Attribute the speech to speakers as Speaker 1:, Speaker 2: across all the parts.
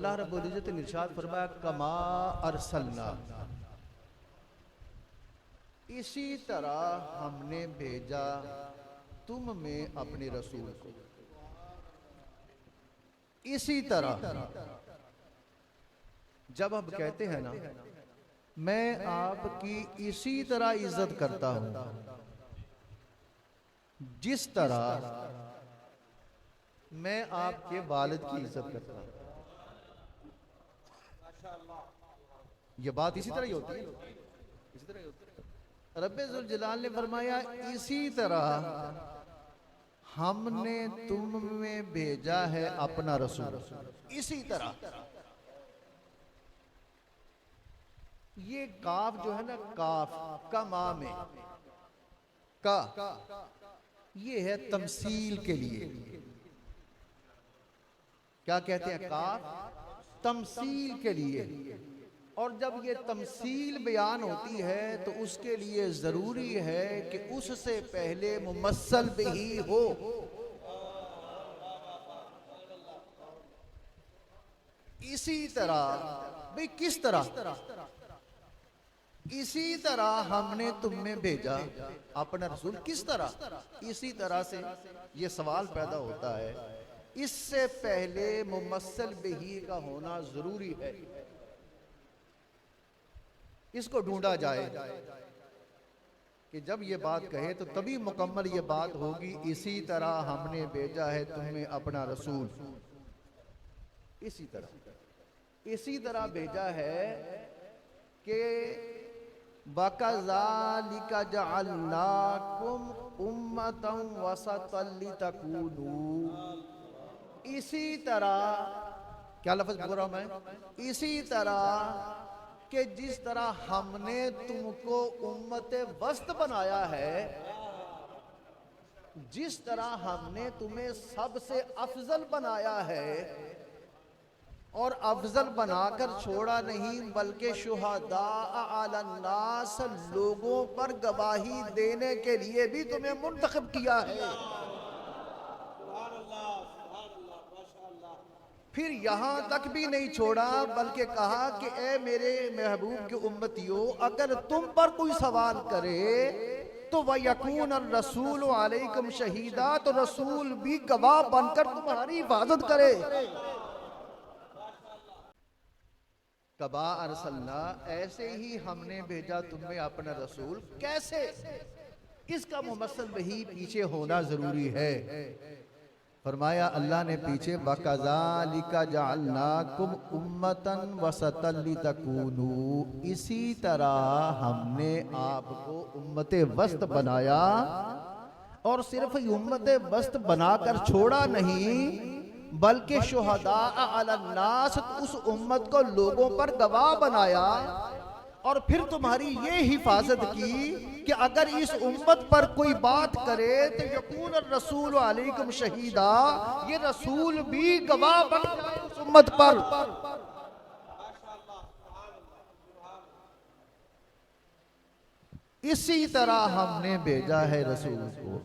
Speaker 1: अल्लाह रब्बुल इज्जत ने इरशाद फरमाया कमा अरसलना, इसी तरह हमने भेजा तुम में अपने रसूल को। इसी तरह जब हम कहते हैं ना मैं आपकी इसी तरह इज्जत करता हूं जिस तरह मैं आपके वालिद की इज्जत करता हूं, ये बात इसी तरह ही होती है, इसी तरह ही होती है। रब्बे जुल जलाल ने फरमाया इसी तरह हमने तुम में भेजा है अपना रसूल। इसी तरह ये काफ जो है ना, काफ का मा में का ये है तमसील के लिए। क्या कहते हैं? काफ तमसील के लिए। और जब ये तमसील बयान होती है तो उसके लिए जरूरी है कि उससे पहले मुमस्सल बिही हो। इसी तरह भाई किस तरह? इसी तरह हमने तुम में भेजा अपना रसूल। किस तरह? इसी तरह से ये सवाल पैदा होता है, इससे पहले मुमस्सल बिही का होना जरूरी है, इसको ढूंढा जाए कि जब ये बात कहे तो तभी मुकम्मल ये बात होगी। इसी तरह हमने भेजा है तुम्हें अपना रसूल। इसी तरह भेजा है कि वकज़ालिका जअलनाकुम उम्मतन वसतन लितकूनू। इसी तरह, क्या लफ्ज़ बोल रहा हूं मैं? इसी तरह कि जिस तरह हमने तुमको उम्मत वस्त बनाया है, जिस तरह हमने तुम्हें सबसे अफजल बनाया है, और अफजल बनाकर छोड़ा नहीं बल्कि शुहदा अलन्नास, लोगों पर गवाही देने के लिए भी तुम्हें मुंतखब किया है। फिर यहां तक भी नहीं छोड़ा बल्कि कहा कि ए मेरे महबूब के उम्मतियों, अगर तुम पर कोई सवाल करे तो वयकून रसूल अलैकुम शहीदा, तो रसूल भी गवाह बनकर तुम्हारी हिफाजत करे। कबा अरसलना, ऐसे ही हमने भेजा तुम्हें अपना रसूल। कैसे? इसका मुमस्सल वही पीछे होना जरूरी है। फरमाया अल्लाह ने पीछे वकज़ालिका जअलनाकुम उम्मतन वसतन लितकूनू, इसी तरह हमने आपको उम्मत वस्त बनाया, और सिर्फ उम्मत वस्त बनाकर छोड़ा नहीं बल्कि शुहदा अलन्नास, उस उम्मत को लोगों पर गवाह बनाया। और फिर तुम्हारी ये हिफाजत की कि अगर इस उम्मत पर कोई बात करे तो यकून रसूल अलैकुम शहीदा, ये रसूल भी गवाह बन जाए उस उम्मत पर। इसी तरह हमने भेजा है रसूल को।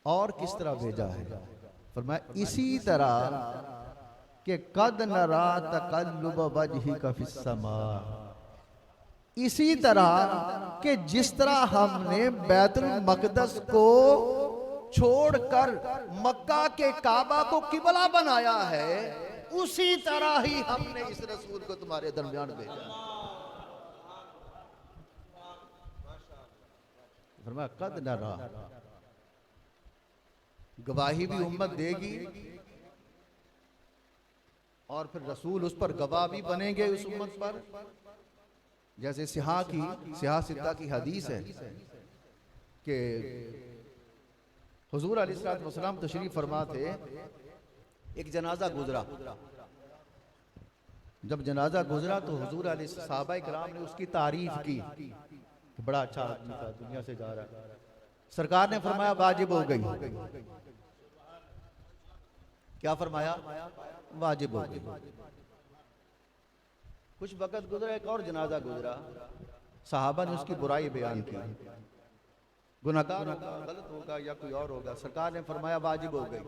Speaker 1: और किस तरह भेजा है? फरमाया इसी तरह कि कद नरा तकल्लुब वजहिका फिस्समा, इसी तरह कि जिस तरह हमने बैतुल मक़दस को छोड़कर मक्का के काबा को किबला बनाया है, उसी तरह ही हमने इस रसूल को तुम्हारे दरमियान भेजा। फरमाया कद नरा, गवाही भी उम्मत देगी और फिर रसूल उस पर गवाह भी बनेंगे उस उम्मत पर। जैसे सिहा सिद्दा की हदीस है कि हुजूर अलैहिस्सलातु वस्सलाम तशरीफ फरमा थे, एक जनाजा गुजरा। जब जनाजा गुजरा तो हुजूर अलैहि सहाबा इकराम ने उसकी तारीफ की कि बड़ा अच्छा आदमी था, दुनिया से जा रहा है। सरकार ने फरमाया वाजिब हो गई। क्या फरमाया? वाजिब हो गई। कुछ वक्त गुजरा, एक और जनाजा गुजरा, सहाबा ने उसकी बुराई बयान की, गुनाहगार होगा, गलत होगा या कोई और होगा। सरकार ने फरमाया वाजिब हो गई।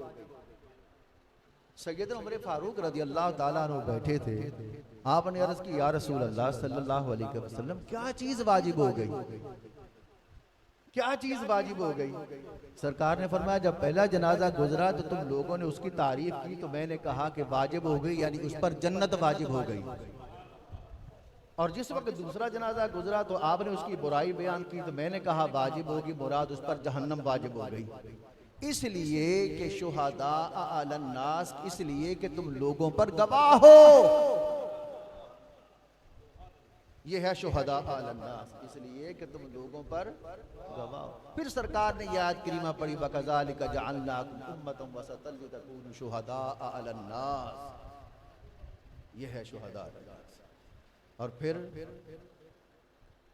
Speaker 1: सैयदना उमर फारूक रज़ी अल्लाह ताला अन्हु बैठे थे। आपने अर्ज की, या रसूल अल्लाह सल्लल्लाहु अलैहि वसल्लम, क्या चीज वाजिब हो गई, क्या चीज वाजिब हो गई? सरकार ने फरमाया, जब पहला जनाजा गुजरा तो तुम लोगों ने उसकी तारीफ की, तो मैंने कहा कि वाजिब हो गई, यानी उस पर जन्नत वाजिब हो गई। और जिस वक्त दूसरा जनाजा गुजरा तो आपने उसकी बुराई बयान की, तो मैंने कहा वाजिब होगी, मुराद उस पर जहन्नम वाजिब हो गई। इसलिए कि शुहदा अलन्नास, इसलिए कि तुम लोगों पर गवाह हो। यह है शुहदा अलन्नास, इसलिए कि तुम लोगों पर गवाह हो। फिर सरकार ने यह आयत करीमा पढ़ी, वकज़ालिका जअलनाकुम उम्मतन वसतन लितकूनु शुहदा अलन्नास। यह है शुहदा अलन्नास। और फिर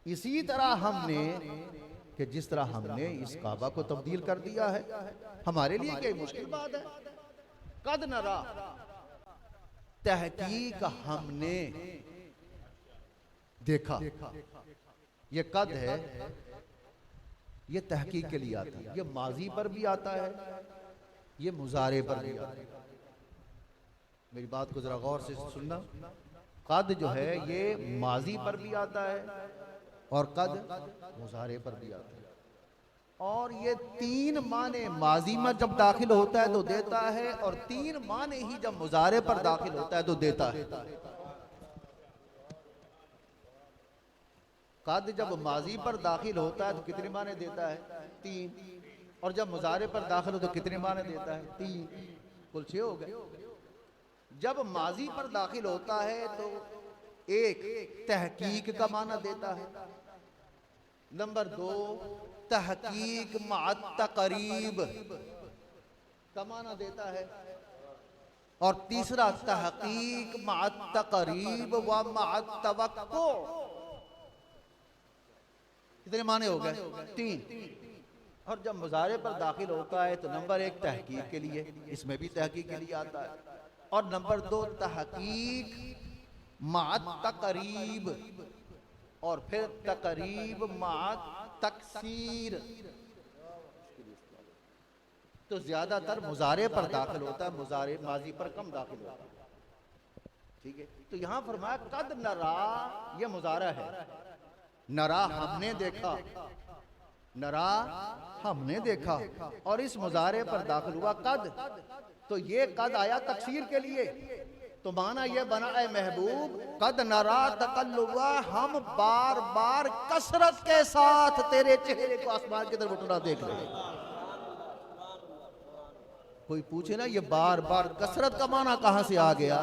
Speaker 1: इसी तरह हमने, कि जिस तरह हमने इस काबा को तब्दील कर दिया है, हमारे लिए क्या मुश्किल बात है? कद नरा, तहकीक हमने देखा। ये कद है, ये तहकीक के लिए आता है, ये माजी पर भी आता है, ये मुजारे पर भी आता है। मेरी बात को जरा गौर से सुनना। कद जो है ये माजी पर भी आता है और कद मुजारे पर भी आता है। और ये तीन माने माजी में जब दाखिल होता है तो देता है, और तीन माने ही जब मुजारे पर दाखिल होता है तो देता है। कद जब माजी पर दाखिल होता है तो कितने माने देता है? तीन। और जब मुजारे पर दाखिल हो तो कितने माने देता है? तीन। कुल 6 हो गए। जब माजी पर दाखिल होता है तो एक तहकीक का माना देता है, नंबर 2 तहकीक मअत तक़रीब का माना देता है, और तीसरा तहकीक मअत तक़रीब व मअत तवक्को। कितने माने हो गए? 3। और जब मुजारे पर दाखिल होता है तो नंबर 1 तहकीक के लिए, इसमें भी तहकीक के लिए आता है, और नंबर 2 तहकीक मअत तक़रीब, और फिर तक़रीब मअत तकसीर। तो ज्यादातर मुजारे पर दाखिल होता है, मुजारे माजी पर कम दाखिल होता है। ठीक है, तो यहां फरमाया कद नरा, ये मुजारा है। नरा हमने देखा, नरा हमने देखा, और इस मुजारे पर दाखिल हुआ कद, तो ये कद आया तकसीर के लिए। तो माना ये बना, ऐ महबूब कद नरा तकल्लुबा, हम बार बार कसरत के साथ तेरे चेहरे को आसमान की तरफ उठना देख रहे हैं। कोई पूछे ना ये बार बार कसरत का माना कहां से आ गया,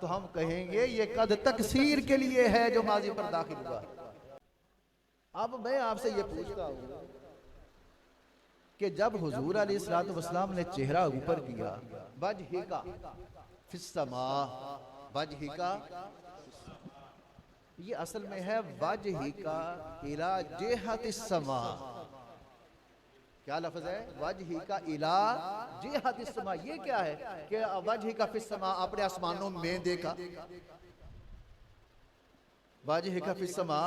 Speaker 1: तो हम कहेंगे ये कद तकसीर के लिए है जो माजी पर दाखिल हुआ। अब मैं आपसे ये पूछता हूं कि जब हुजूर अलैहिस्सलातु वस्सलाम ने चेहरा ऊपर किया, वजहिका फिस्समा, वजहिका, ये असल में है वजहिका इला जिहतिस्समा। क्या लफ्ज है? वजहिका इला जिहतिस्समा। ये क्या है कि वजहिका फिस्समा, अपने आसमानों में देखा। वजहिका फिस्समा,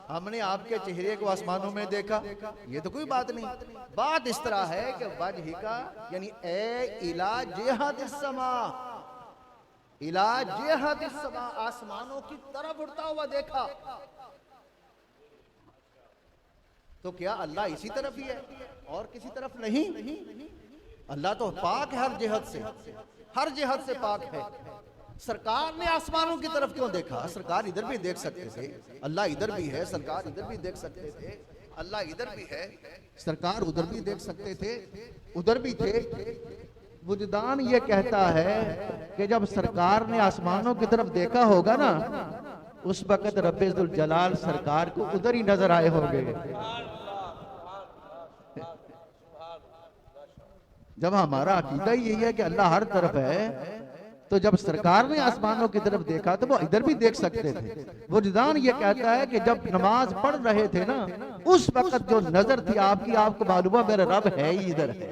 Speaker 1: हमने आपके चेहरे को आसमानों में देखा। ये तो कोई बात नहीं। बात इस तरह है कि वजहिका यानी ए इला जिहतिस्समा, इला जिहतिस्समा, आसमानों की तरफ उड़ता हुआ देखा। तो क्या अल्लाह इसी तरफ ही है और किसी तरफ नहीं? अल्लाह तो पाक है, हर जिहत से, हर जिहत से पाक है। सरकार ने आसमानों की तरफ क्यों देखा? सरकार इधर भी देख सकते थे, अल्लाह इधर भी है, सरकार इधर भी देख सकते थे, अल्लाह इधर भी है, सरकार उधर भी देख सकते थे, उधर भी थे। वुजदान ये कहता है कि जब सरकार ने आसमानों की तरफ देखा होगा ना, उस वक्त रब्बुल जलाल सरकार को उधर ही नजर आए होंगे। जब हमारा अकीदा यही है कि अल्लाह हर तरफ है, तो जब सरकार ने आसमानों की तरफ देखा तो वो इधर भी देख सकते थे। वुजदान ये कहता है कि जब नमाज पढ़ रहे थे ना, उस वक्त जो नजर थी आपकी, आपको मालूम है मेरा रब है ही इधर है।